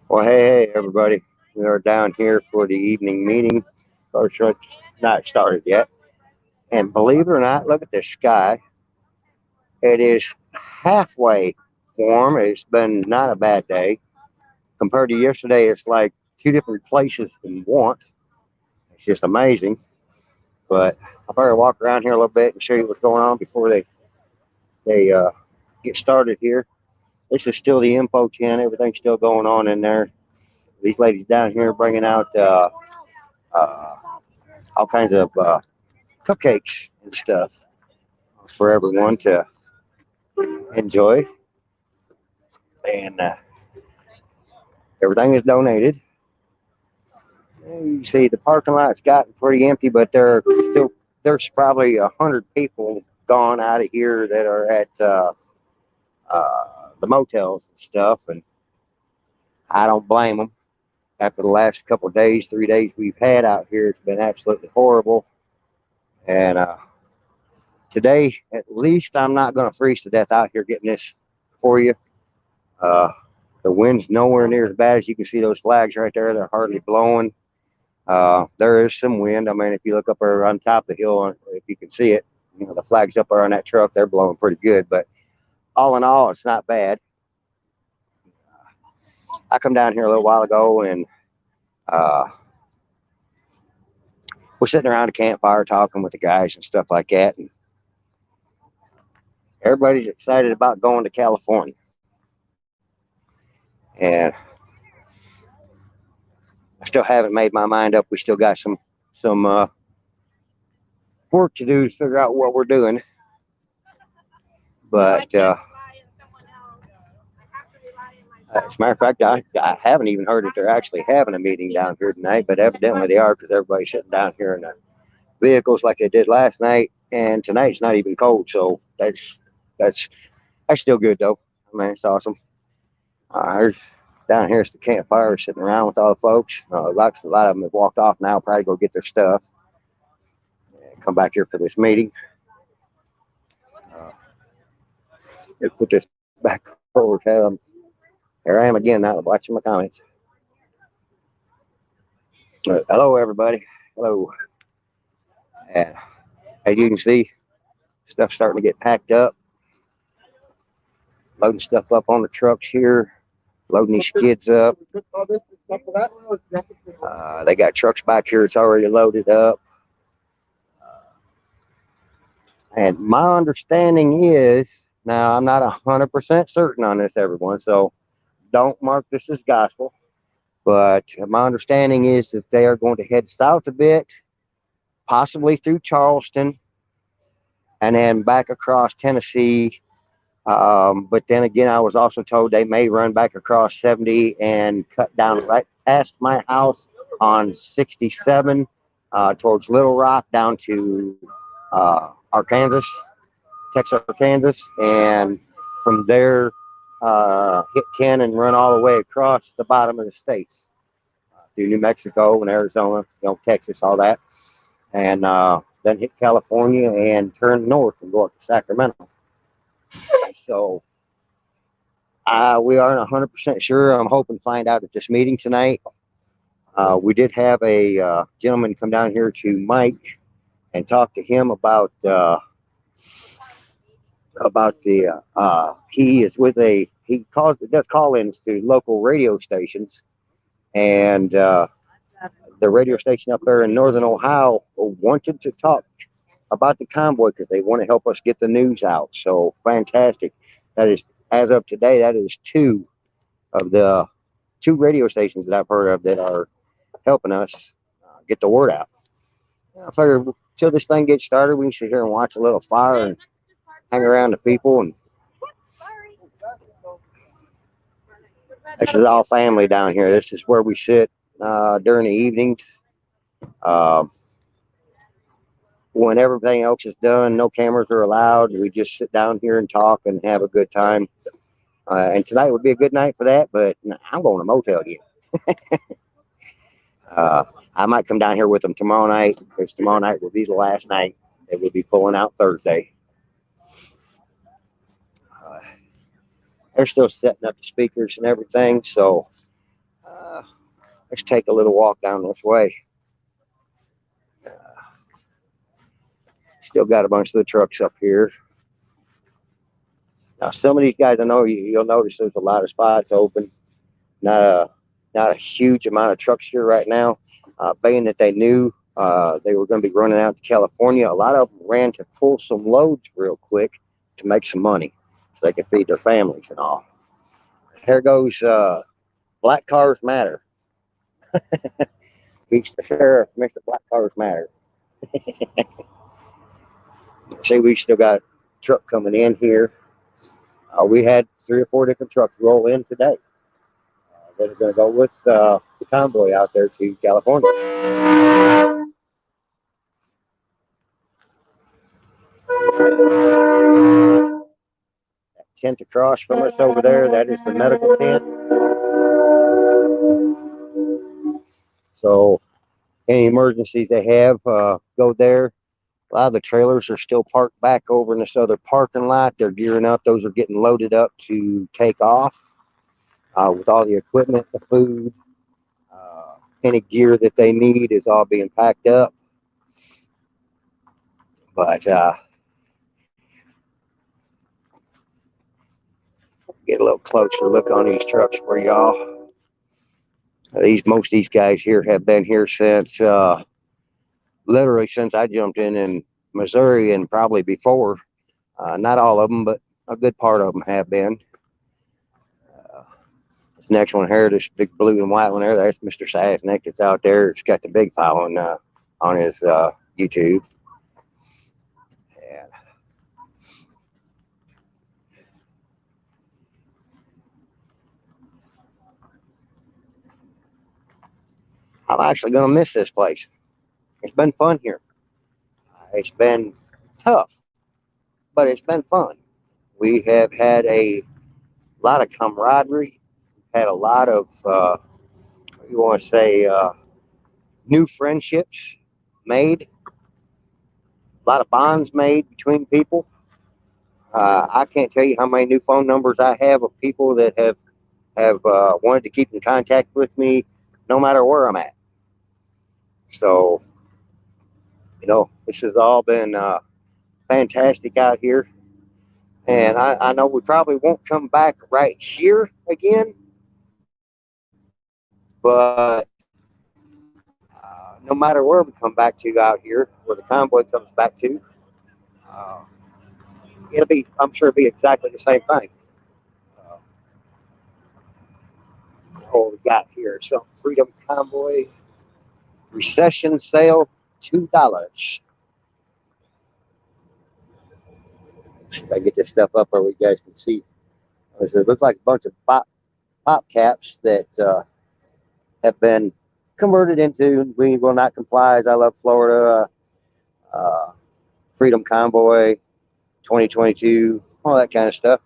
Well, hey, everybody. We are down here for the evening meeting. Of course, it's not started yet. And believe it or not, look at the sky. It is halfway warm. It's been not a bad day. Compared to yesterday, it's like two different places in once. It's just amazing. But I'll probably walk around here a little bit and show you what's going on before they get started here. This is still the info tent. Everything's still going on in there. These ladies down here bringing out uh, all kinds of cupcakes and stuff for everyone to enjoy. And everything is donated. And you see, the parking lot's gotten pretty empty, but there's probably 100 people gone out of here that are at the motels and stuff, and I don't blame them. After the last couple of days, 3 days we've had out here, it's been absolutely horrible. And today, at least, I'm not going to freeze to death out here getting this for you. Uh, the wind's nowhere near as bad as you can see those flags right there. They're hardly blowing. There is some wind. I mean, if you look up there on top of the hill, if you can see it, the flags up there on that truck, they're blowing pretty good. But all in all, it's not bad. I come down here a little while ago, and uh, we're sitting around a campfire talking with the guys and stuff like that. And everybody's excited about going to California. And I still haven't made my mind up. We still got some work to do to figure out what we're doing. But as a matter of fact, I haven't even heard that they're actually having a meeting down here tonight, but evidently they are because everybody's sitting down here in the vehicles like they did last night, and tonight's not even cold, so that's still good though. I mean, it's awesome. There's down here's the campfire sitting around with all the folks. A lot of them have walked off now, probably go get their stuff and come back here for this meeting. Let's put this back forward. Here I am again now watching my comments. Hello, everybody. Hello. And as you can see, stuff's starting to get packed up. Loading stuff up on the trucks here. Loading these skids up. They got trucks back here. It's already loaded up. And my understanding is, now I'm not 100% certain on this, everyone, so don't mark this as gospel. But my understanding is that they are going to head south a bit, possibly through Charleston, and then back across Tennessee. But then again, I was also told they may run back across 70 and cut down right past my house on 67 towards Little Rock down to Arkansas, Texas, Arkansas, and from there hit 10 and run all the way across the bottom of the states through New Mexico and Arizona, Texas, all that, and then hit California and turn north and go up to Sacramento. So we aren't 100% sure. I'm hoping to find out at this meeting tonight. We did have a gentleman come down here to Mike and talk to him about the he is with he does call-ins to local radio stations, and the radio station up there in northern Ohio wanted to talk about the convoy because they want to help us get the news out. So fantastic. That is, as of today, that is two of the two radio stations that I've heard of that are helping us get the word out. I figure until this thing gets started, we can sit here and watch a little fire and hang around the people. And this is all family down here. This is where we sit during the evenings. When everything else is done, no cameras are allowed. We just sit down here and talk and have a good time. And tonight would be a good night for that, but I'm going to motel again. I might come down here with them tomorrow night, because tomorrow night will be the last night. They will be pulling out Thursday. They're still setting up the speakers and everything, so Let's take a little walk down this way. Still got a bunch of the trucks up here. Now, some of these guys, I know you'll notice there's a lot of spots open. Not a huge amount of trucks here right now. Being that they knew they were going to be running out to California, a lot of them ran to pull some loads real quick to make some money so they could feed their families and all. Here goes Black Cars Matter. He's the sheriff, Mr. Black Cars Matter. See, we still got a truck coming in here. We had 3 or 4 different trucks roll in today that are going to go with the convoy out there to California. That tent across from us over there, that is the medical tent. So any emergencies they have, go there. A lot of the trailers are still parked back over in this other parking lot. They're gearing up. Those are getting loaded up to take off with all the equipment, the food, any gear that they need is all being packed up. But get a little closer look on these trucks for y'all. Most of these guys here have been here since literally since I jumped in Missouri and probably before. Not all of them, but a good part of them have been. This next one here, this big blue and white one there, that's Mr. Sasnick. It's out there. It's got the big following on his YouTube. And I'm actually going to miss this place. It's been fun here. It's been tough, but it's been fun. We have had a lot of camaraderie, had a lot of, you want to say, new friendships made, a lot of bonds made between people. I can't tell you how many new phone numbers I have of people that have wanted to keep in contact with me no matter where I'm at. So, this has all been fantastic out here. And I know we probably won't come back right here again, but no matter where we come back to out here, where the convoy comes back to, uh, I'm sure it'll be exactly the same thing. What we got here, some Freedom Convoy recession sale, $2. If I get this stuff up where you guys can see. It looks like a bunch of pop caps that have been converted into "We Will Not Comply," I Love Florida, Freedom Convoy 2022, all that kind of stuff.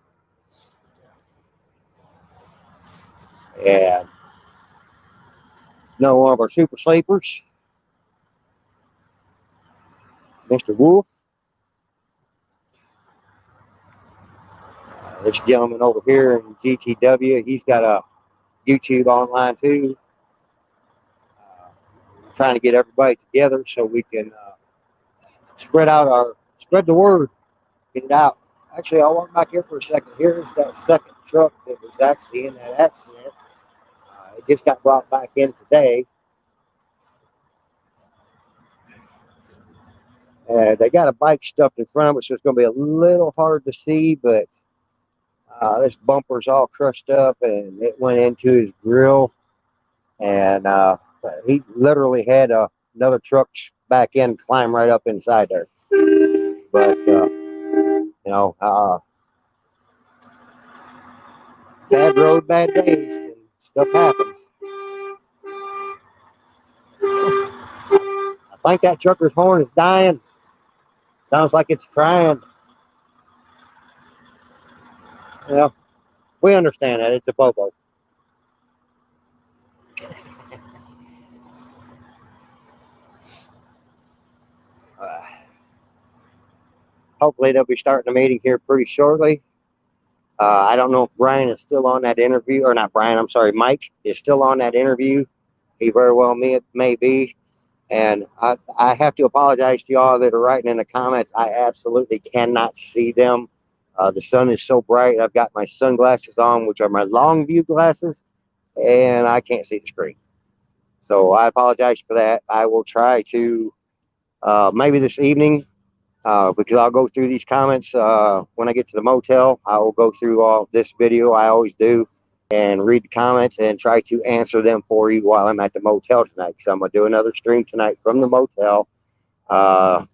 And one of our super sleepers, Mr. Wolf. This gentleman over here in GTW, he's got a YouTube online too. Trying to get everybody together so we can spread the word, get it out. Actually, I'll walk back here for a second. Here's that second truck that was actually in that accident. It just got brought back in today. They got a bike stuffed in front of it, so it's going to be a little hard to see, but this bumper's all crushed up, and it went into his grill, and he literally had another truck back in, climb right up inside there. But bad road, bad days, and stuff happens. I think that trucker's horn is dying. Sounds like it's crying. We understand that. It's a Bobo. Hopefully they'll be starting the meeting here pretty shortly. I don't know if Brian is still on that interview, or not Brian, I'm sorry, Mike is still on that interview. He very well may be. And I have to apologize to y'all that are writing in the comments. I absolutely cannot see them. The sun is so bright. I've got my sunglasses on, which are my long view glasses, and I can't see the screen. So I apologize for that. I will try to maybe this evening, because I'll go through these comments when I get to the motel. I will go through all this video. I always do, and read the comments and try to answer them for you while I'm at the motel tonight. So I'm gonna do another stream tonight from the motel, uh,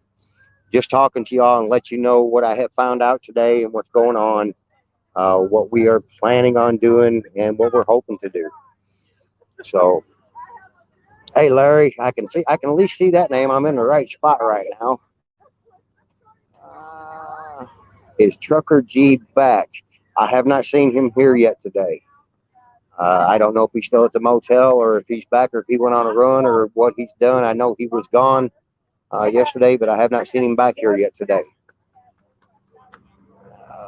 just talking to y'all and let you know what I have found out today and what's going on, what we are planning on doing, and what we're hoping to do. So, hey Larry, I can at least see that name. I'm in the right spot right now. Is Trucker G back? I have not seen him here yet today. I don't know if he's still at the motel or if he's back or if he went on a run or what he's done. I know he was gone yesterday, but I have not seen him back here yet today.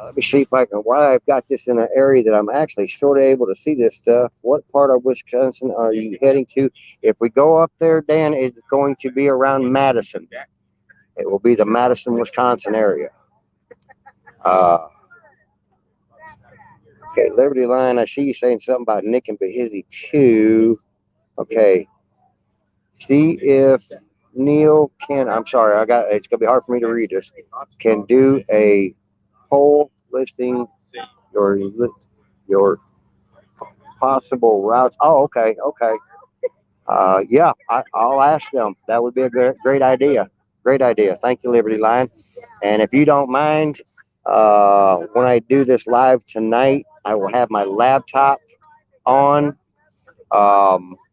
Let me see if I can. Why I've got this in an area that I'm actually sort of able to see this stuff. What part of Wisconsin are you heading to? If we go up there, Dan, it's going to be around Madison. It will be the Madison, Wisconsin area. Okay, Liberty Line. I see you saying something about Nick and Behizzy too. Okay. See if Neil can. I'm sorry. It's gonna be hard for me to read this. Can do a poll listing your possible routes. Oh, okay, okay. Yeah, I'll ask them. That would be a great idea. Great idea. Thank you, Liberty Line. And if you don't mind, when I do this live tonight, I will have my laptop on,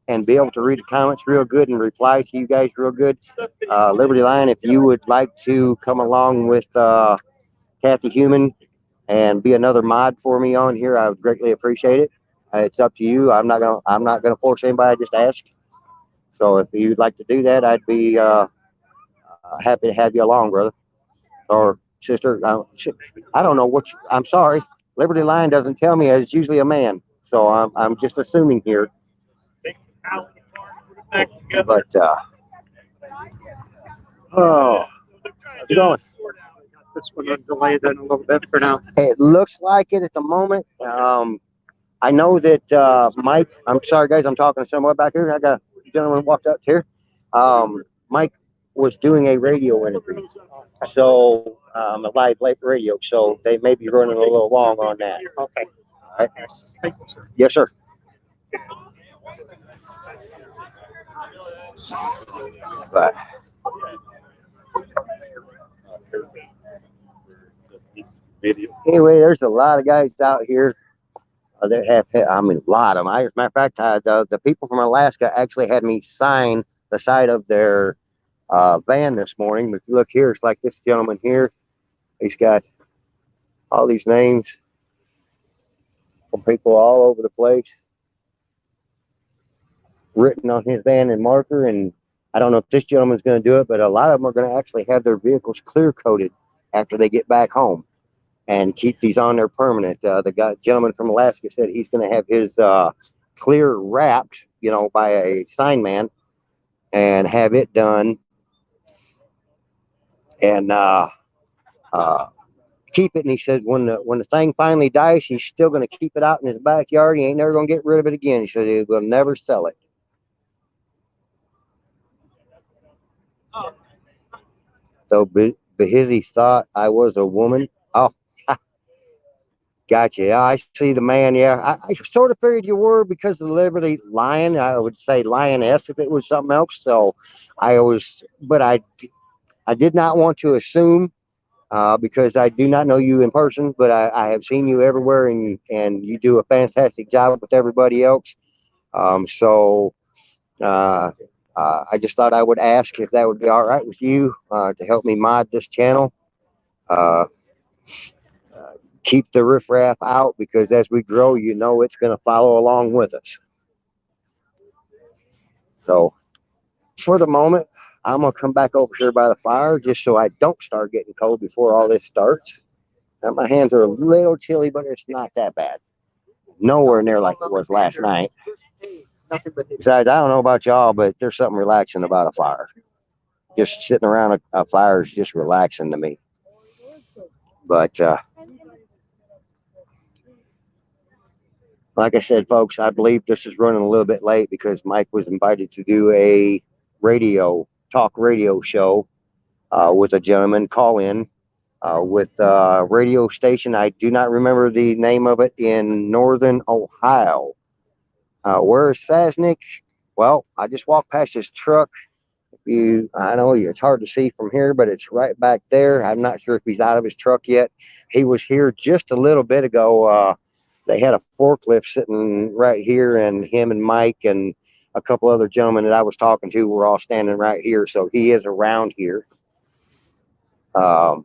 and be able to read the comments real good and reply to you guys real good. Liberty Line, if you would like to come along with Kathy Human and be another mod for me on here, I would greatly appreciate it. It's up to you. I'm not gonna force anybody. Just ask. So if you'd like to do that, I'd be happy to have you along, brother or sister. I don't know I'm sorry. Liberty Line doesn't tell me. It's usually a man, so I'm just assuming here. But oh, how's it going? This one on delay then a little bit for now. It looks like it at the moment. I know that Mike. I'm sorry, guys. I'm talking to someone back here. I got a gentleman walked up here. Mike was doing a radio interview, so a live radio. So they may be running a little long on that. Okay. All right. Yes, sir. But anyway, there's a lot of guys out here that have, I mean, a lot of them. As a matter of fact, the people from Alaska actually had me sign the side of their van this morning. But if you look here, it's like this gentleman here. He's got all these names from people all over the place written on his van in marker. And I don't know if this gentleman's going to do it, but a lot of them are going to actually have their vehicles clear coated after they get back home and keep these on there permanent. The gentleman from Alaska said he's going to have his clear wrapped, by a sign man and have it done and keep it. And he said when the thing finally dies, he's still going to keep it out in his backyard. He ain't never going to get rid of it again. He said he will never sell it. So Behizzy thought I was a woman. Oh, gotcha. Yeah, I see the man. Yeah, I sort of figured you were because of the Liberty Lion. I would say lioness if it was something else. So but I did not want to assume because I do not know you in person, but I have seen you everywhere, and you do a fantastic job with everybody else. So I just thought I would ask if that would be all right with you to help me mod this channel. Keep the riffraff out because as we grow, it's going to follow along with us. So for the moment, I'm going to come back over here by the fire just so I don't start getting cold before all this starts. Now, my hands are a little chilly, but it's not that bad. Nowhere near like it was last night. Besides, I don't know about y'all, but there's something relaxing about a fire. Just sitting around a fire is just relaxing to me. But like I said, folks, I believe this is running a little bit late because Mike was invited to do a talk radio show with a gentleman call in with a radio station. I do not remember the name of it in northern Ohio. Where is Sasnick? Well, I just walked past his truck. I know it's hard to see from here, but it's right back there. I'm not sure if he's out of his truck yet. He was here just a little bit ago. They had a forklift sitting right here, and him and Mike and a couple other gentlemen that I was talking to were all standing right here. So he is around here. And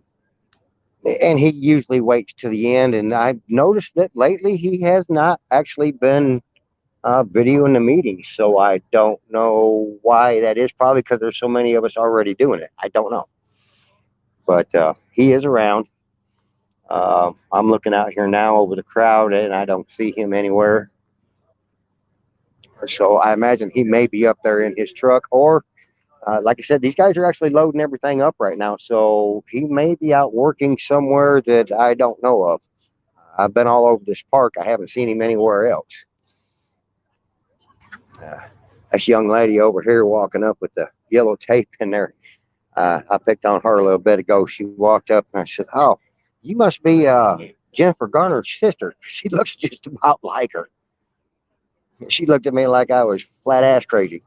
he usually waits to the end. And I've noticed that lately he has not actually been videoing the meetings. So I don't know why that is. Probably because there's so many of us already doing it. I don't know. But he is around. I'm looking out here now over the crowd, and I don't see him anywhere. So I imagine he may be up there in his truck, or like I said, these guys are actually loading everything up right now. So he may be out working somewhere that I don't know of. I've been all over this park. I haven't seen him anywhere else. This young lady over here walking up with the yellow tape in there. I picked on her a little bit ago. She walked up and I said, "Oh, you must be Jennifer Garner's sister. She looks just about like her." She looked at me like I was flat ass crazy.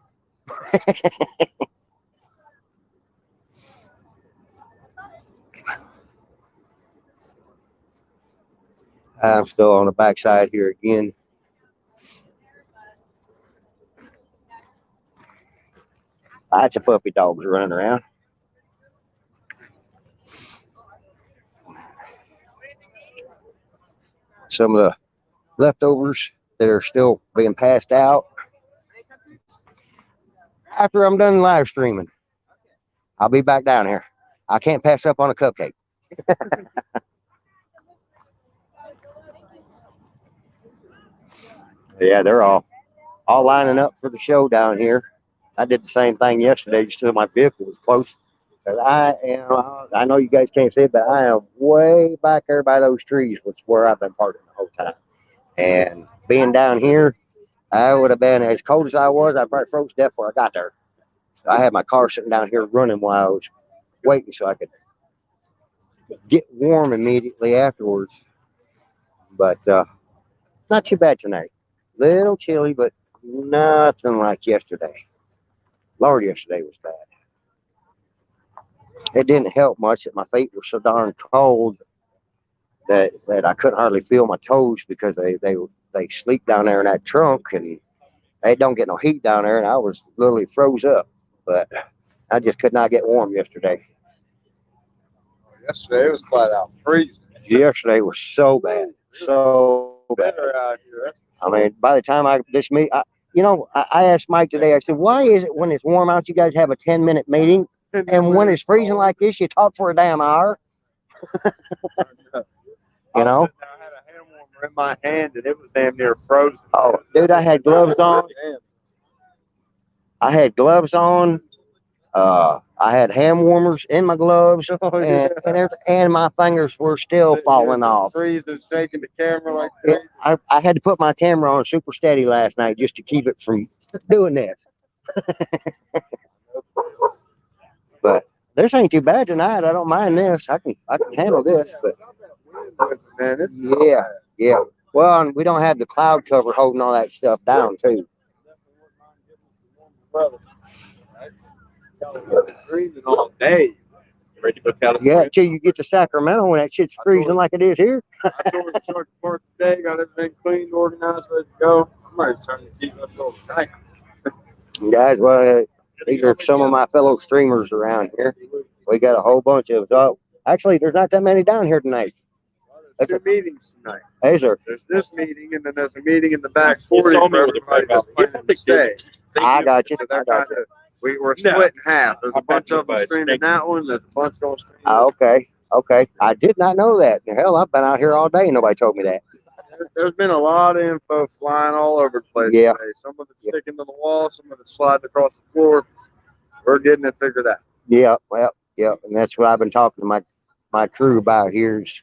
I'm still on the backside here again. Lots of puppy dogs running around. Some of the leftovers that are still being passed out. After I'm done live streaming, I'll be back down here. I can't pass up on a cupcake. Yeah, they're all lining up for the show down here. I did the same thing yesterday just so my vehicle was close. But I know you guys can't see it, but I am way back there by those trees, which is where I've been parking the whole time. And being down here, I would have been as cold as I was. I probably froze to death before I got there. So I had my car sitting down here running while I was waiting so I could get warm immediately afterwards. But not too bad tonight. Little chilly, but nothing like yesterday. Lord, yesterday was bad. It didn't help much that my feet were so darn cold that I couldn't hardly feel my toes because they sleep down there in that trunk and they don't get no heat down there, and I was literally froze up. But I just could not get warm yesterday. Yesterday it was flat out freezing. Yesterday was so bad, so bad. I mean, by the time I asked Mike today. I said, "Why is it when it's warm out, you guys have a 10-minute meeting, and when it's freezing like this, you talk for a damn hour?" You know. I had a hand warmer in my hand, and it was damn near frozen. Oh, dude, I had gloves on. I had hand warmers in my gloves, and my fingers were still falling off. Freezing, shaking the camera like that. I had to put my camera on super steady last night just to keep it from doing this. But this ain't too bad tonight. I don't mind this. I can handle this. But yeah. Well, and we don't have the cloud cover holding all that stuff down too. Freezing all day. Ready to go yeah, till you get to Sacramento and that shit's freezing like it is here. I tore the short part today, got everything cleaned, organized, ready to go. I'm ready to turn the heat up overnight. Guys, well, these are some of my fellow streamers around here. We got a whole bunch of us. Oh, actually, there's not that many down here tonight. There's two meetings tonight. Hey, sir. There's this meeting, and then there's a meeting in the back 40 for everybody that's planning to stay. I got you. We were split in half. There's a bunch of them streaming that one. There's a bunch going streaming. Okay. Okay. I did not know that. Hell, I've been out here all day and nobody told me that. There's been a lot of info flying all over the place Yeah. today. Some of it's sticking to the wall, some of it's sliding across the floor. We're getting it figured out. Yeah, well, yeah, and that's what I've been talking to my crew about here is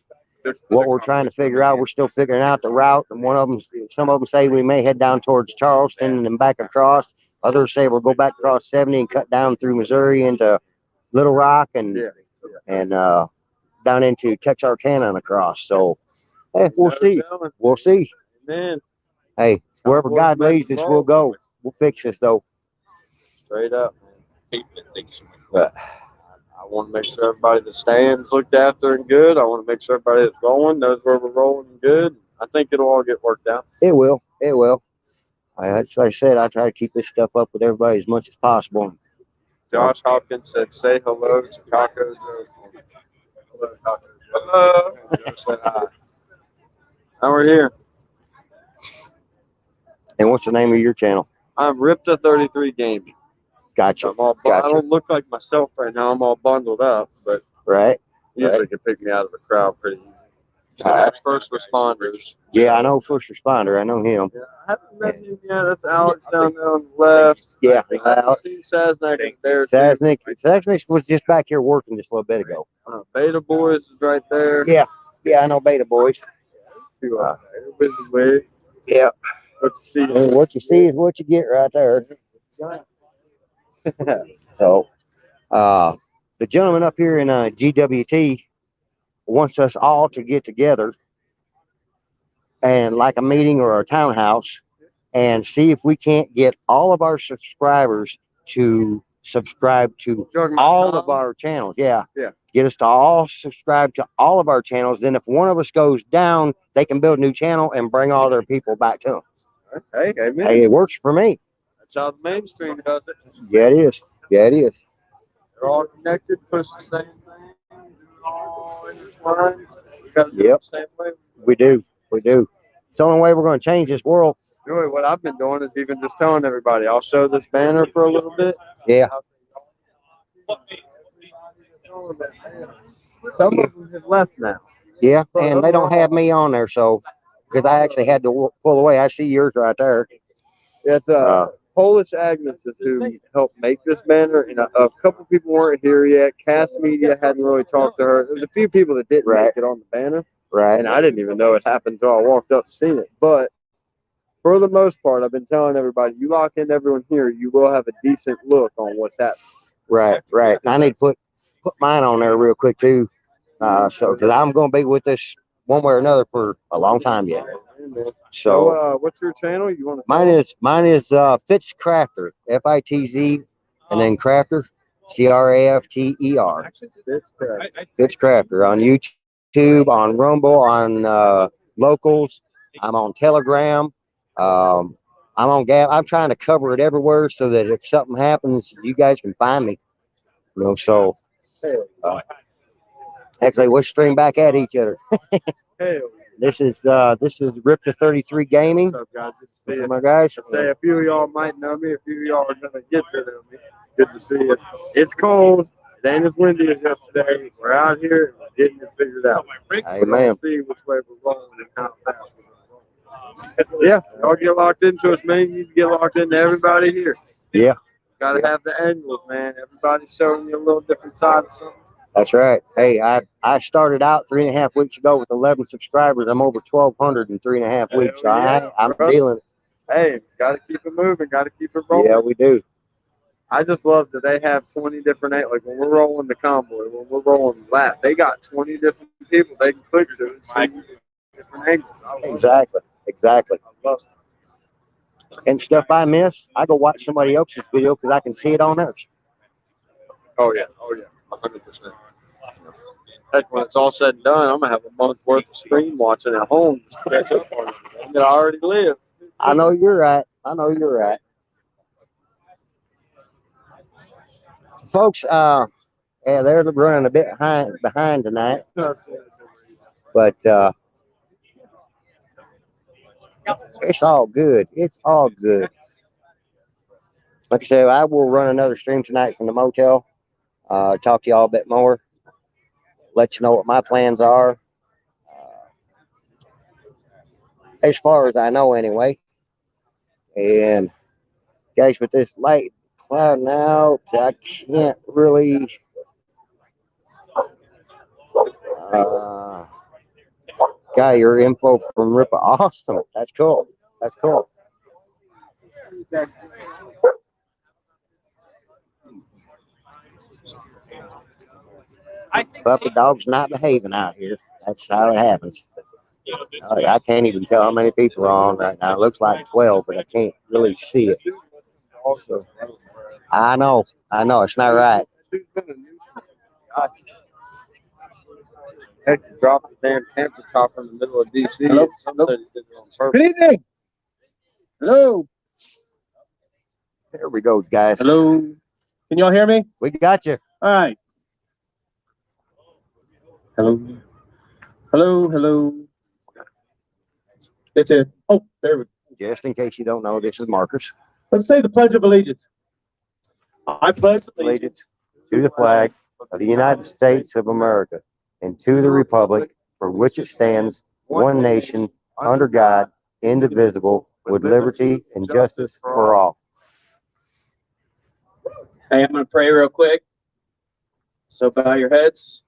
what we're trying to figure out. We're still figuring out the route, and some of them say we may head down towards Charleston and then back across. Others say we'll go back across 70 and cut down through Missouri into Little Rock and down into Texarkana and across. So, we'll see. We'll see. Man, Hey, wherever God leads us, we'll go. We'll fix this though. straight up, man. But I want to make sure everybody that stands looked after and good. I want to make sure everybody that's rolling knows where we're rolling and good. I think it'll all get worked out. it will. It will. That's like I said. I try to keep this stuff up with everybody as much as possible. Josh Hopkins said, "Say hello to Taco Joe." Hello, Taco Joe. Hello. Joe said hi. Now we're here. And what's the name of your channel? I'm Ripta 33 Gaming. Gotcha. I'm all, I Gotcha. don't look like myself right now. I'm all bundled up, but Right. usually can pick me out of the crowd pretty easy. So that's first responders. Yeah, I know first responder. I know him. Yeah, I haven't met him yet. That's Alex down there on the left. Yeah, I haven't seen Saznak there too. Saznik was just back here working just a little bit ago. Beta Boys is right there. Yeah, I know Beta Boys. Busy way. Yeah. What you see? Is what you get right there. So, the gentleman up here in GWT wants us all to get together and like a meeting or a townhouse and see if we can't get all of our subscribers to subscribe to all of our channels. Yeah. Get us to all subscribe to all of our channels. Then if one of us goes down, they can build a new channel and bring all their people back to them. Hey, Hey, it works for me. That's how the mainstream does it. Yeah, it is. Yeah, it is. They're all connected, push the same thing, all intertwined. We got to do Yep. it the same way. We do. It's the only way we're going to change this world. Really, what I've been doing is even just telling everybody, I'll show this banner for a little bit. Yeah. Some of them have left now. Yeah, and they don't have me on there, so because I actually had to pull away. I see yours right there. It's Polish Agnes is who helped make this banner, and a couple people weren't here yet. Cast Media hadn't really talked to her. There's a few people that didn't make it on the banner, Right. and I didn't even know it happened until I walked up to see it. But for the most part, I've been telling everybody, you lock in everyone here, you will have a decent look on what's happening. Right. I need to put mine on there real quick too, so because I'm going to be with this one way or another for a long time yet. So what's your channel? You want to? Mine is Fitz Crafter, FITZ, and then Crafter, CRAFTER. Fitz Crafter on YouTube, on Rumble, on Locals. I'm on Telegram. I'm on Gab. I'm trying to cover it everywhere so that if something happens, you guys can find me. So actually, we'll stream back at each other. This is Ripta 33 Gaming. What's up, guys? Good to see These you. are my guys. Say a few of y'all might know me. A few of y'all are gonna get to know me. Good to see you. It's cold. It ain't as windy as yesterday. We're out here getting it figured out. Amen. We'll see which way we're rolling and how fast we're rolling. Yeah, y'all get locked into us, man. You need to get locked into everybody here. Yeah. Gotta have the angles, man. Everybody's showing you a little different side of something. That's right. Hey, I started out 3.5 weeks ago with 11 subscribers. I'm over 1,200 in 3.5 weeks. So I'm feeling it. Hey, gotta keep it moving. Gotta keep it rolling. Yeah, we do. I just love that they have 20 different, like when we're rolling the Convoy, when we're rolling lap, they got 20 different people they can click to and see different angles. Exactly. I love it. And stuff I miss, I go watch somebody else's video because I can see it on theirs. Oh yeah, 100%. Heck, when it's all said and done, I'm gonna have a month's worth of stream watching at home just to catch up on everything that I already live. I know you're right. Folks, yeah, they're running a bit behind tonight, but it's all good. Like I said, I will run another stream tonight from the motel. Talk to y'all a bit more. let you know what my plans are. As far as I know, anyway. And guys, with this light clouding out, I can't really. Uh, Got your info from Ripper. Awesome. That's cool. That's cool. Puppy dog's not behaving out here. That's how it happens. I can't even tell how many people are on right now. It looks like 12, but I can't really see it. So, I know. It's not right. Heck, you dropped the damn camper chopper in the middle of DC. Hello? Some said he did it on purpose. Good evening. Hello. There we go, guys. Hello. Can y'all hear me? We got you. All right. Hello. Hello. Hello. That's it. Oh, there we go. Just in case you don't know, this is Marcus. Let's say the Pledge of Allegiance. I pledge allegiance To the flag of the United States of America and to the republic for which it stands, one nation, under God, indivisible, with liberty and justice for all. Hey, I'm going to pray real quick. So bow your heads.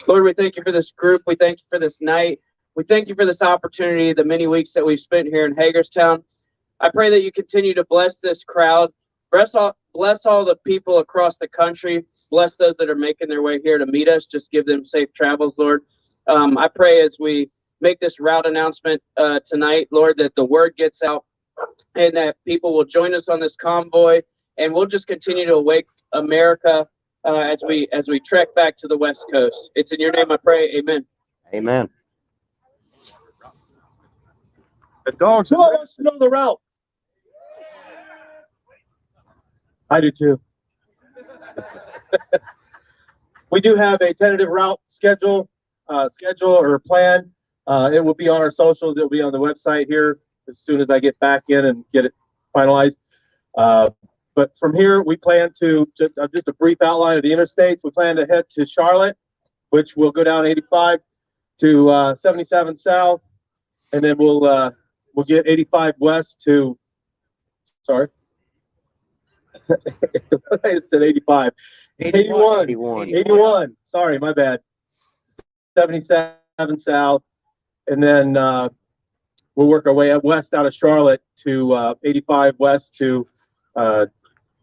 Lord, we thank you for this group. We thank you for this night. We thank you for this opportunity, the many weeks that we've spent here in Hagerstown. I pray that you continue to bless this crowd. Bless all the people across the country. Bless those that are making their way here to meet us. Just give them safe travels, Lord. I pray as we make this route announcement tonight, Lord, that the word gets out and that people will join us on this convoy, and we'll just continue to awake America as we trek back to the West Coast. It's in your name I pray. Amen. Amen. The dogs. Who wants to know the route? I do too. We do have a tentative route schedule or plan. It will be on our socials. It will be on the website here as soon as I get back in and get it finalized. But from here, we plan to just a brief outline of the interstates. We plan to head to Charlotte, which will go down 85 to 77 south, and then we'll get 85 west to. Sorry. I said 85. 81. Sorry, my bad. 77 south. And then we'll work our way up west out of Charlotte to 85 west to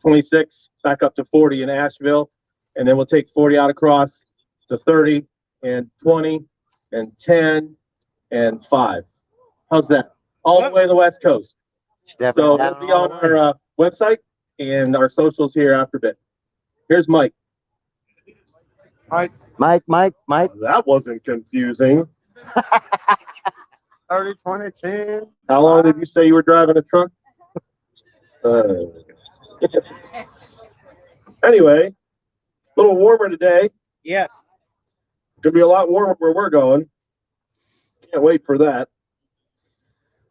26, back up to 40 in Asheville. And then we'll take 40 out across to 30 and 20 and 10 and 5. How's that? All the way to the West Coast. So it'll be on our website and our socials here after a bit. Here's Mike. Mike. That wasn't confusing. 30, 20, 10. How long did you say you were driving a truck? Anyway, a little warmer today. Yes. Gonna be a lot warmer where we're going. Can't wait for that.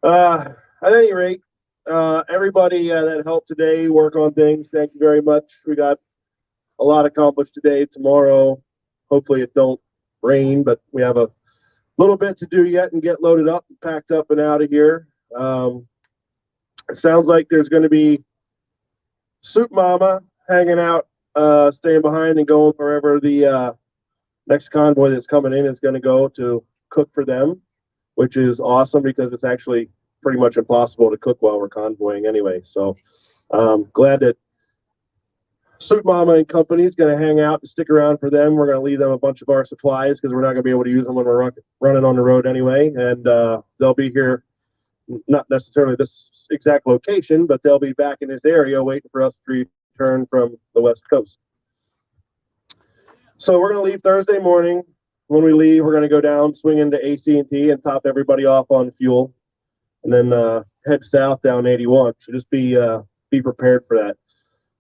At any rate, everybody that helped today work on things, thank you very much. We got a lot accomplished today. Tomorrow, hopefully it don't rain, but we have a little bit to do yet and get loaded up, packed up and out of here. It sounds like there's going to be Soup Mama hanging out, staying behind and going wherever the next convoy that's coming in is going to go to cook for them, which is awesome because it's actually pretty much impossible to cook while we're convoying anyway. So glad that Soup Mama and company is going to hang out and stick around for them. We're going to leave them a bunch of our supplies because we're not going to be able to use them when we're running on the road anyway. And they'll be here, not necessarily this exact location, but they'll be back in this area waiting for us to return from the West Coast. So we're going to leave Thursday morning. When we leave, we're going to go down, swing into AC&T and top everybody off on fuel, and then head south down 81. So just be prepared for that.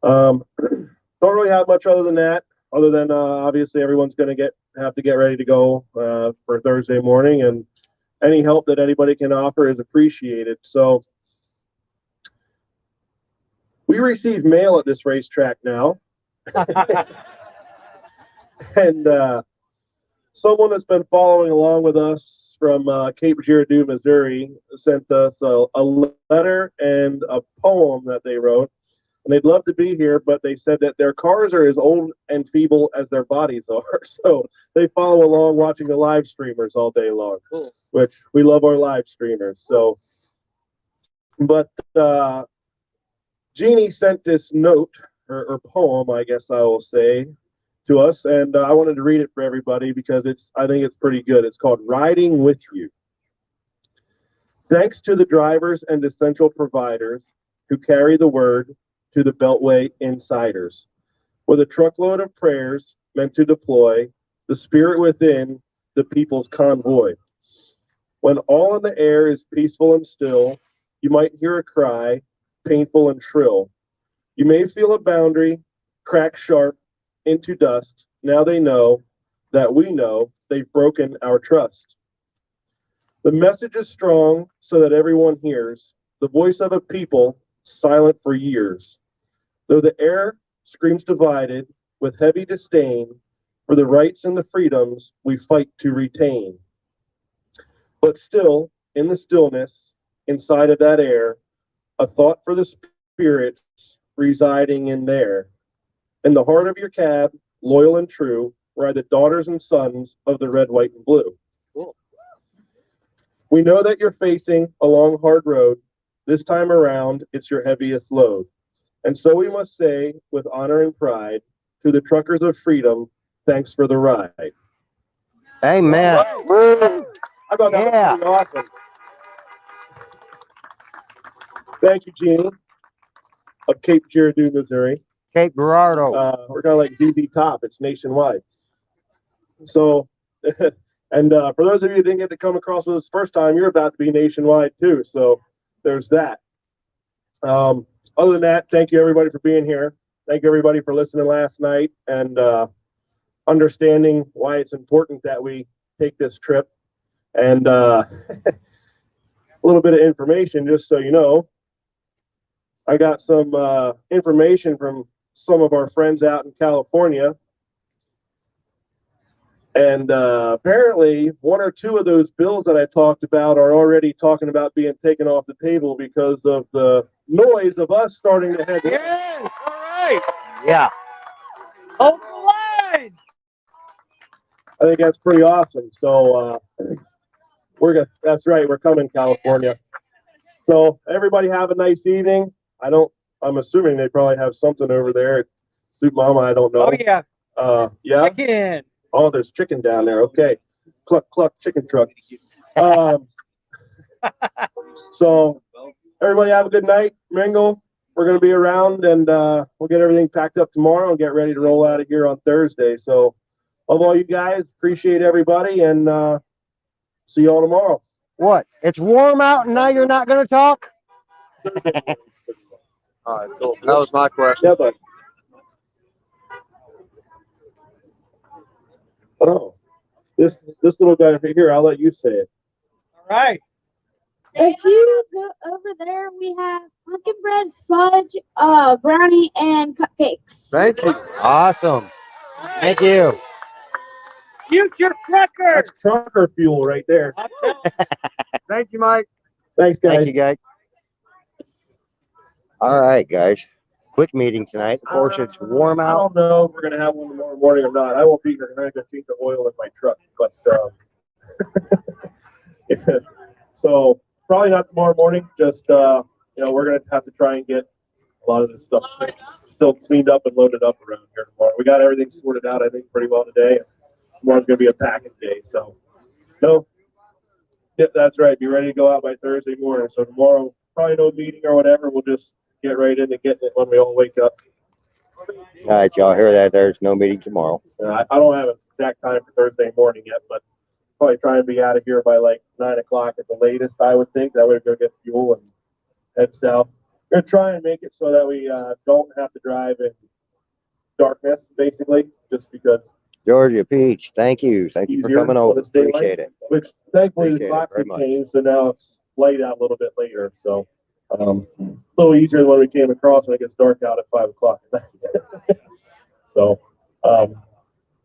Don't really have much other than obviously everyone's going to have to get ready to go for Thursday morning, and any help that anybody can offer is appreciated. So we receive mail at this racetrack now. And someone that's been following along with us from Cape Girardeau, Missouri, sent us a letter and a poem that they wrote. And they'd love to be here, but they said that their cars are as old and feeble as their bodies are. So they follow along watching the live streamers all day long, Cool. which we love our live streamers. So, but Jeannie sent this note or poem, I guess I will say, to us, and I wanted to read it for everybody because I think it's pretty good. It's called "Riding with You." Thanks to the drivers and essential providers who carry the word to the Beltway insiders, with a truckload of prayers meant to deploy the spirit within the people's convoy. When all in the air is peaceful and still, you might hear a cry, painful and shrill. You may feel a boundary crack sharp into dust. Now they know that we know they've broken our trust. The message is strong so that everyone hears the voice of a people silent for years. Though the air screams divided with heavy disdain for the rights and the freedoms we fight to retain. But still, in the stillness, inside of that air, a thought for the spirits residing in there. In the heart of your cab, loyal and true, ride the daughters and sons of the red, white, and blue. Cool. We know that you're facing a long, hard road. This time around, it's your heaviest load. And so we must say, with honor and pride, to the truckers of freedom, thanks for the ride. Amen. Woo. I thought that was pretty awesome. Thank you, Jeannie, of Cape Girardeau, Missouri. Cape Girardeau. We're kind of like ZZ Top. It's nationwide. So, and for those of you who didn't get to come across with us first time, you're about to be nationwide too. So there's that. Other than that, thank you everybody for being here. Thank you everybody for listening last night and understanding why it's important that we take this trip. And a little bit of information, just so you know. I got some information from some of our friends out in California. And apparently, one or two of those bills that I talked about are already talking about being taken off the table because of the noise of us starting to head. Yeah. All right. Yeah. Hold the line. I think that's pretty awesome. So that's right. We're coming, California. So everybody have a nice evening. I'm assuming they probably have something over there at Soup Mama. I don't know. Oh yeah. Yeah. Chicken. Oh, there's chicken down there. Okay. Cluck, cluck, chicken truck. So everybody have a good night. Mingle. We're going to be around and we'll get everything packed up tomorrow and get ready to roll out of here on Thursday. So love all you guys. Appreciate everybody and see you all tomorrow. What? It's warm out and now you're not going to talk? All right, cool. That was my question. Yeah, bud. Oh, this little guy right here, I'll let you say it. All right. If you go over there, we have pumpkin bread, fudge, brownie, and cupcakes. Thank you. Awesome. Thank you. Future trucker. That's trucker fuel right there. Thank you, Mike. Thanks, guys. Thank you, guys. All right, guys. Quick meeting tonight. Of course, it's warm I out. don't know if we're going to have one tomorrow morning or not. I won't be here. I'm going to change the oil in my truck. But so probably not tomorrow morning. Just, we're going to have to try and get a lot of this stuff still cleaned up and loaded up around here tomorrow. We got everything sorted out, I think, pretty well today. Tomorrow's going to be a packing day. So, no. Yep, that's right. Be ready to go out by Thursday morning. So tomorrow, probably no meeting or whatever. We'll just get right into getting it when we all wake up. All right, y'all hear that? There's no meeting tomorrow. I don't have an exact time for Thursday morning yet, but probably try and be out of here by like 9 o'clock at the latest, I would think. That way we go get fuel and head south. We're going to try and make it so that we don't have to drive in darkness, basically, just because. Georgia Peach, thank you. Thank you for Easier coming when over. it's daylight, Appreciate it. Which thankfully the Appreciate it clocks very have much. changed, so now it's light out a little bit later. So a little easier than when we came across when it gets dark out at 5 o'clock at night. So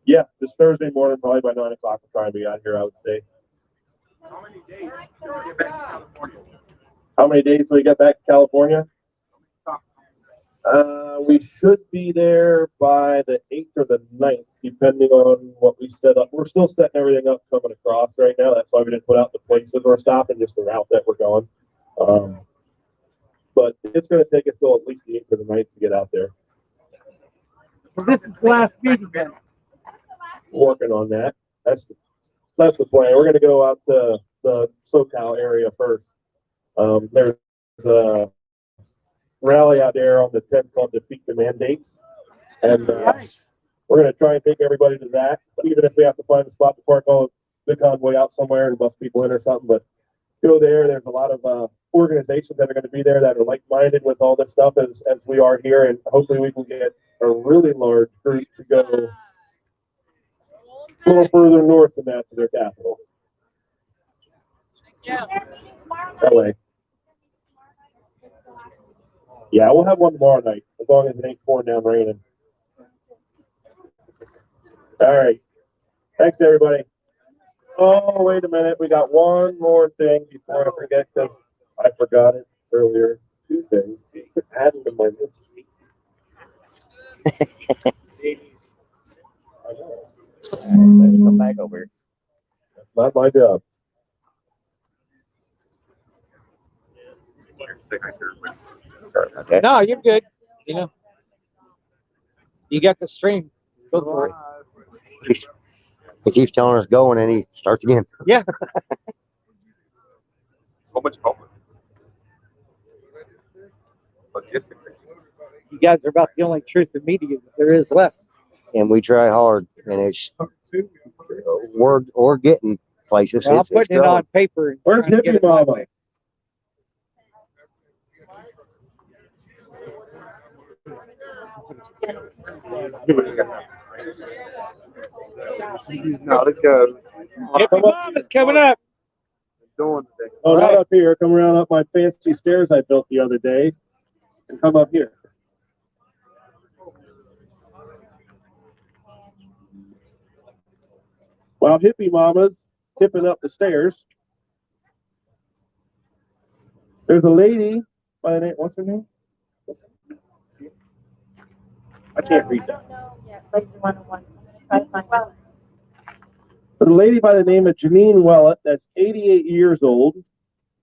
yeah, this Thursday morning, probably by 9 o'clock, we'll try and be out here, I would say. How many days till we get back to California? How many days till we get back to California? We should be there by the 8th or the 9th, depending on what we set up. We're still setting everything up coming across right now. That's why we didn't put out the places we're stopping, just the route that we're going. But it's going to take us till at least the 8th or the 9th to get out there. So this is the last meeting then. Working on that. That's the plan. We're going to go out to the SoCal area first. There's a rally out there on the 10th called Defeat the Mandates. And we're going to try and take everybody to that, even if we have to find a spot to park all the convoy out somewhere and bus people in or something. But go there. There's a lot of organizations that are going to be there that are like-minded with all this stuff as we are here. And hopefully we can get a really large group to go a little further north than that to their capital. LA. Yeah, we'll have one tomorrow night, as long as it ain't pouring down raining. All right. Thanks, everybody. Oh, wait a minute. We got one more thing before I forget, because I forgot it earlier. 2 things. Adding to my list. I know. Come back over here. That's not my job. Okay. No, you're good. You know, you got the stream. Go for it. He keeps telling us go, and then he starts again. Yeah. So much homework. You guys are about the only truth in media that there is left. And we try hard, and it's we're getting places. Well, I'm It's putting it growing. on paper. And Where's trying to get Hippie it my Mama? way. Not a go. Hippie Mom is coming up. Doing the thing. Oh, Right. not up here. Come around up my fancy stairs I built the other day and come up here. While Hippie Mama's hipping up the stairs, there's a lady by the name, what's her name? I can't read that. But a lady by the name of Janine Wellett, that's 88 years old,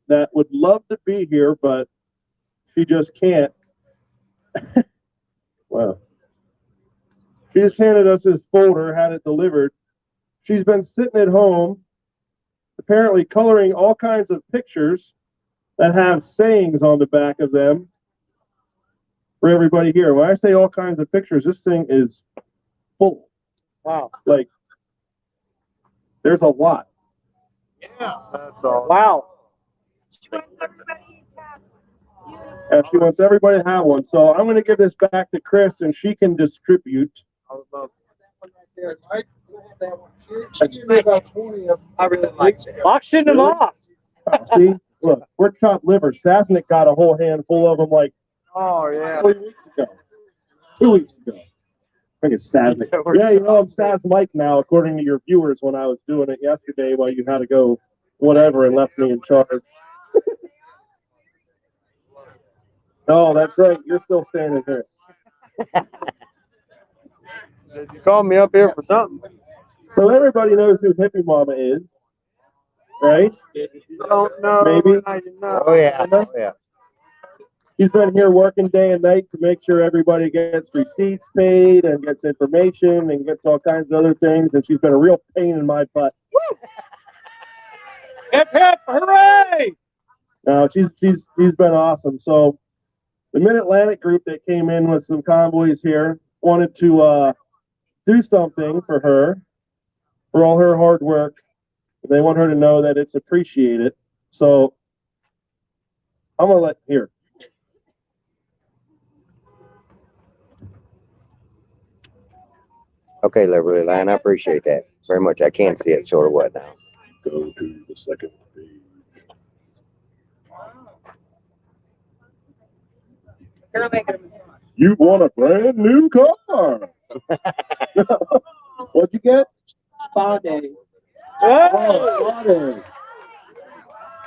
that would love to be here, but she just can't. Wow. She just handed us this folder, had it delivered. She's been sitting at home, apparently coloring all kinds of pictures that have sayings on the back of them for everybody here. When I say all kinds of pictures, this thing is full. Wow. Like, there's a lot. That's all. Wow. And she wants everybody to have one. So I'm going to give this back to Chris, and she can distribute. I really like that. Auction them off. See, look, we're chopped liver. Sasnick got a whole handful of them like Oh, yeah. 3 weeks ago. 2 weeks ago. I think it's Sasnick. Yeah, you know I'm Saz Mike now, according to your viewers when I was doing it yesterday while you had to go whatever and left me in charge. Oh, that's right. You're still standing here. You called me up here for something. So everybody knows who Hippie Mama is, right? Don't know. Maybe. I didn't know. Oh yeah. Oh yeah. She's been here working day and night to make sure everybody gets receipts paid and gets information and gets all kinds of other things. And she's been a real pain in my butt. Hip hip hooray! No, she's been awesome. So the Mid-Atlantic group that came in with some convoys here wanted to do something for her, for all her hard work. They want her to know that it's appreciated. So I'm gonna let here. Okay, Liberty Line. I appreciate that very much. I can't see it sort of what now. Go to the second page. You want a brand new car. What'd you get? Spa day. Oh, water.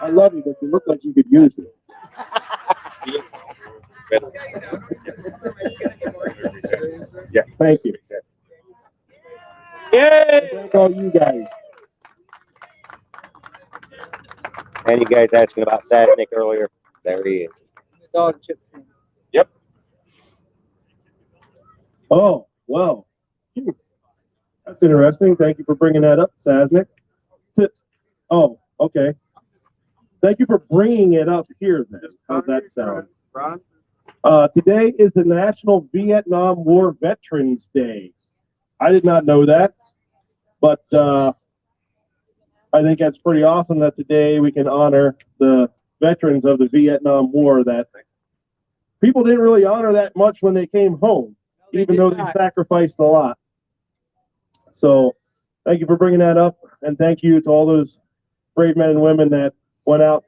I love you, but you look like you could use it. Yeah. Thank you. Yay! Thank all you guys. And you guys asking about Sasnick earlier. There he is. Dog chip. Oh, well. That's interesting. Thank you for bringing that up, Sasnick. Oh, okay. Thank you for bringing it up here, then. How's that sound? Today is the National Vietnam War Veterans Day. I did not know that, but I think that's pretty awesome that today we can honor the veterans of the Vietnam War that people didn't really honor that much when they came home, even though they sacrificed a lot. So thank you for bringing that up, and thank you to all those brave men and women that went out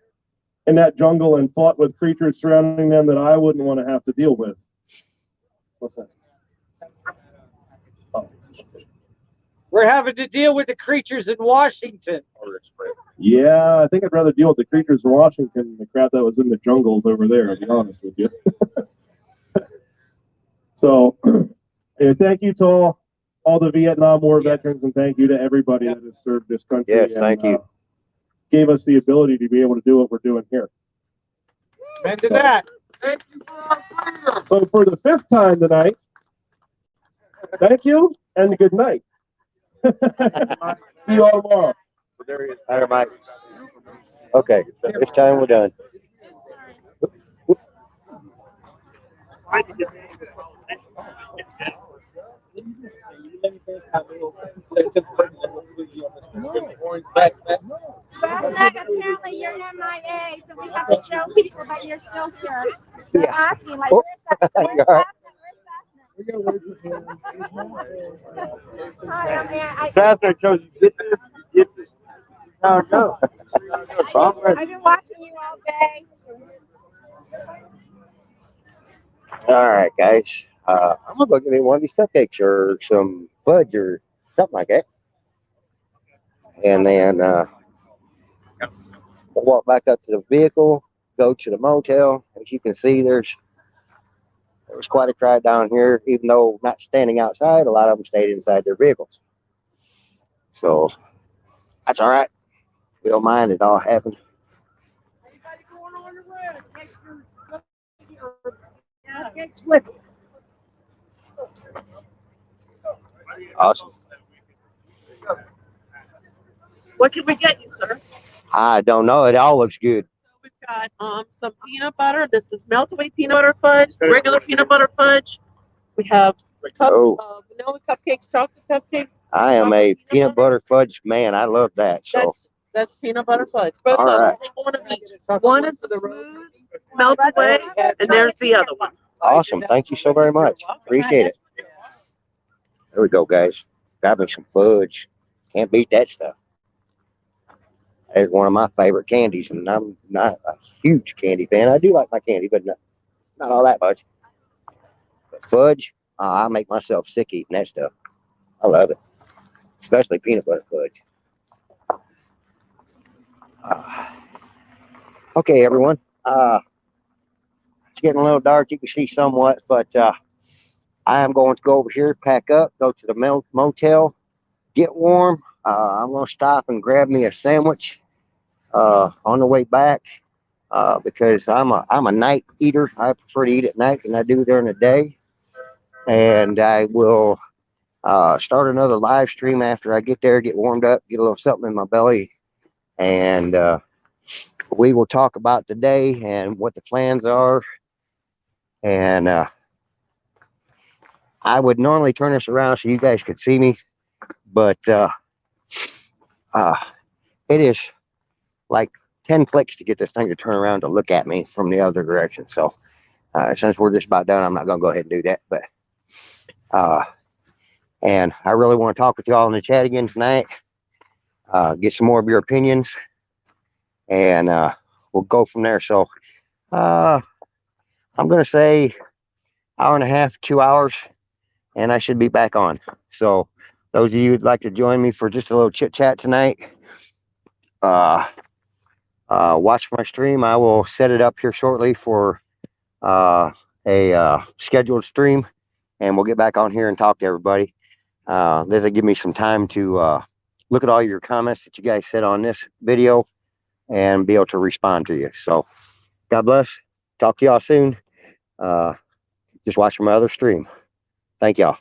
in that jungle and fought with creatures surrounding them that I wouldn't want to have to deal with. What's that? Oh. We're having to deal with the creatures in Washington. Yeah, I think I'd rather deal with the creatures in Washington than the crap that was in the jungles over there, to be honest with you. So, thank you to all the Vietnam War veterans, and thank you to everybody that has served this country. Yes, and, thank you. Gave us the ability to be able to do what we're doing here. And to that. So for the 5th time tonight, thank you and good night. See you all tomorrow. There he is. All right, Mike. Okay, this time we're done. Sasnick, apparently you're MIA, so we have to show people that you're still here. They're Yeah. asking, like, Oh. where's All right. Sasnick? Hi, I'm Ann. Sasnick chose you get this, you get this. How it goes. I've been watching you all day. All right, guys. I'm gonna go get me one of these cupcakes or some fudge or something like that, and then we'll walk back up to the vehicle, go to the motel. As you can see, there's quite a crowd down here. Even though not standing outside, a lot of them stayed inside their vehicles. So that's all right. We don't mind. It all happened. Awesome. What can we get you, sir? I don't know. It all looks good. We've got some peanut butter. This is melt away peanut butter fudge, regular peanut butter fudge. We have vanilla cupcakes, chocolate cupcakes. I am a peanut butter fudge man. I love that. So That's peanut butter fudge. Both all of them, right. take one of each. One is the smooth melt away, and there's the other one. Awesome. Thank you so very much. Appreciate it. There we go, guys. Grabbing some fudge. Can't beat that stuff. It's one of my favorite candies, and I'm not a huge candy fan. I do like my candy, but not all that much. But fudge, I make myself sick eating that stuff. I love it, especially peanut butter fudge. Okay, everyone. It's getting a little dark. You can see somewhat, but I am going to go over here, pack up, go to the motel, get warm. I'm going to stop and grab me a sandwich on the way back because I'm a night eater. I prefer to eat at night than I do during the day. And I will start another live stream after I get there, get warmed up, get a little something in my belly, and we will talk about the day and what the plans are. And I would normally turn this around so you guys could see me, but it is like 10 clicks to get this thing to turn around to look at me from the other direction. So since we're just about done, I'm not going to go ahead and do that. But and I really want to talk with you all in the chat again tonight, get some more of your opinions, and we'll go from there. So I'm going to say hour and a half, 2 hours, and I should be back on. So those of you who'd like to join me for just a little chit chat tonight, watch my stream. I will set it up here shortly for a scheduled stream, and we'll get back on here and talk to everybody. This will give me some time to look at all your comments that you guys said on this video and be able to respond to you. So God bless. Talk to y'all soon. Just watch my other stream. Thank y'all.